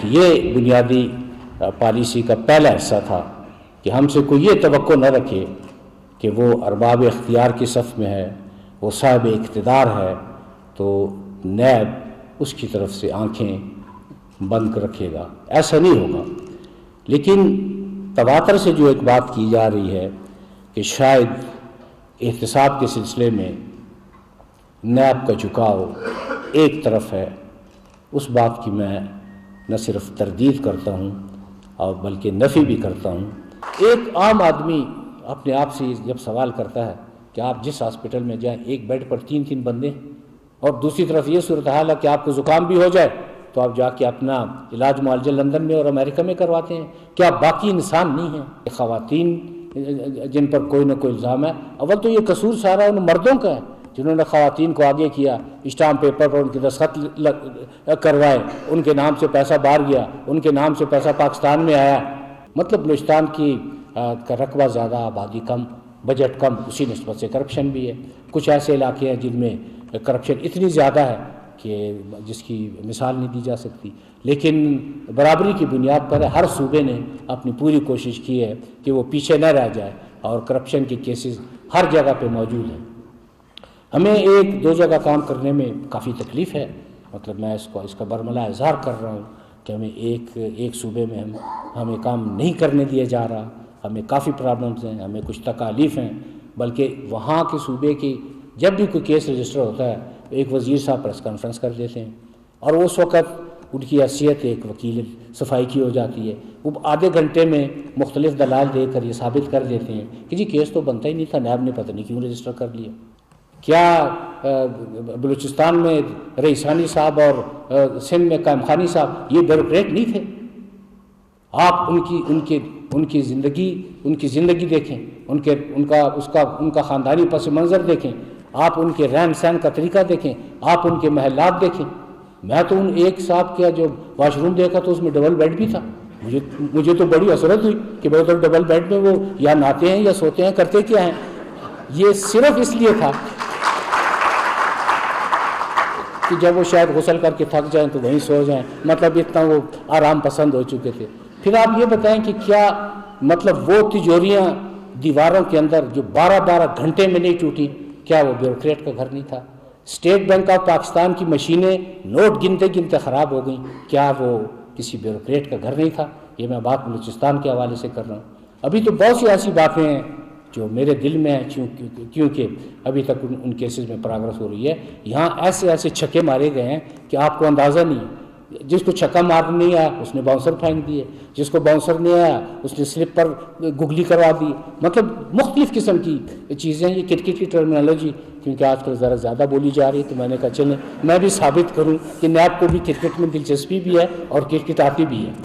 یہ بنیادی پالیسی کا پہلا حصہ تھا کہ ہم سے کوئی یہ توقع نہ رکھے کہ وہ ارباب اختیار کی صف میں ہے، وہ صاحب اقتدار ہے تو نیب اس کی طرف سے آنکھیں بند کر رکھے گا، ایسا نہیں ہوگا۔ لیکن تواتر سے جو ایک بات کی جا رہی ہے کہ شاید احتساب کے سلسلے میں نیب کا جھکاؤ ایک طرف ہے، اس بات کی میں نہ صرف تردید کرتا ہوں اور بلکہ نفی بھی کرتا ہوں۔ ایک عام آدمی اپنے آپ سے جب سوال کرتا ہے کہ آپ جس ہاسپٹل میں جائیں ایک بیڈ پر 3 بندے ہیں، اور دوسری طرف یہ صورتحال ہے کہ آپ کو زکام بھی ہو جائے تو آپ جا کے اپنا علاج معالجہ لندن میں اور امریکہ میں کرواتے ہیں، کیا باقی انسان نہیں ہیں؟ خواتین جن پر کوئی نہ کوئی الزام ہے، اول تو یہ قصور سارا ان مردوں کا ہے جنہوں نے خواتین کو آگے کیا، اسٹامپ پیپر پر ان کے دستخط کروائے، ان کے نام سے پیسہ باہر گیا، ان کے نام سے پیسہ پاکستان میں آیا۔ مطلب بلوچستان کی رقبہ زیادہ، آبادی کم، بجٹ کم، اسی نسبت سے کرپشن بھی ہے۔ کچھ ایسے علاقے ہیں جن میں کرپشن اتنی زیادہ ہے کہ جس کی مثال نہیں دی جا سکتی، لیکن برابری کی بنیاد پر ہر صوبے نے اپنی پوری کوشش کی ہے کہ وہ پیچھے نہ رہ جائے، اور کرپشن کے کیسز ہر جگہ پہ موجود ہیں۔ ہمیں 1-2 جگہ کام کرنے میں کافی تکلیف ہے، مطلب میں اس کا برملا اظہار کر رہا ہوں کہ ہمیں ایک صوبے میں ہمیں کام نہیں کرنے دیا جا رہا، ہمیں کافی پرابلمز ہیں، ہمیں کچھ تکالیف ہیں، بلکہ وہاں کے صوبے کی جب بھی کوئی کیس رجسٹر ہوتا ہے ایک وزیر صاحب پریس کانفرنس کر دیتے ہیں، اور اس وقت ان کی حیثیت ایک وکیل صفائی کی ہو جاتی ہے، وہ آدھے گھنٹے میں مختلف دلائل دے کر یہ ثابت کر دیتے ہیں کہ جی کیس تو بنتا ہی نہیں تھا، نیب نے پتہ نہیں کیوں رجسٹر کر لیا۔ کیا بلوچستان میں رئیسانی صاحب اور سندھ میں قائم خانی صاحب یہ بیوروکریٹ نہیں تھے؟ آپ ان کی زندگی دیکھیں، ان کا خاندانی پس منظر دیکھیں، آپ ان کے رہن سہن کا طریقہ دیکھیں، آپ ان کے محلات دیکھیں۔ میں تو ان ایک صاحب کا جو واش روم دیکھا تو اس میں ڈبل بیڈ بھی تھا، مجھے تو بڑی حسرت ہوئی کہ بھائی تو ڈبل بیڈ میں وہ یا نہاتے ہیں یا سوتے ہیں، کرتے کیا ہیں؟ یہ صرف اس لیے تھا کہ جب وہ شاید غسل کر کے تھک جائیں تو وہیں سو جائیں، مطلب اتنا وہ آرام پسند ہو چکے تھے۔ پھر آپ یہ بتائیں کہ کیا مطلب وہ تجوریاں دیواروں کے اندر جو 12 گھنٹے میں نہیں ٹوٹی، کیا وہ بیوروکریٹ کا گھر نہیں تھا؟ اسٹیٹ بینک آف پاکستان کی مشینیں نوٹ گنتے خراب ہو گئیں، کیا وہ کسی بیوروکریٹ کا گھر نہیں تھا؟ یہ میں بات بلوچستان کے حوالے سے کر رہا ہوں۔ ابھی تو بہت سی ایسی باتیں ہیں جو میرے دل میں ہیں، کیونکہ ابھی تک ان کیسز میں پروگرس ہو رہی ہے۔ یہاں ایسے چھکے مارے گئے ہیں کہ آپ کو اندازہ نہیں ہے۔ جس کو چھکا مارنے نہیں آیا اس نے باؤنسر پھینک دیے، جس کو باؤنسر نہیں آیا اس نے سلپ پر گگلی کروا دی، مطلب مختلف قسم کی چیزیں۔ یہ کرکٹ کی ٹرمینالوجی کیونکہ آج کل ذرا زیادہ بولی جا رہی ہے تو میں نے کہا چلیں میں بھی ثابت کروں کہ نیب کو بھی کرکٹ میں دلچسپی بھی ہے اور کرکٹ آتی بھی ہے۔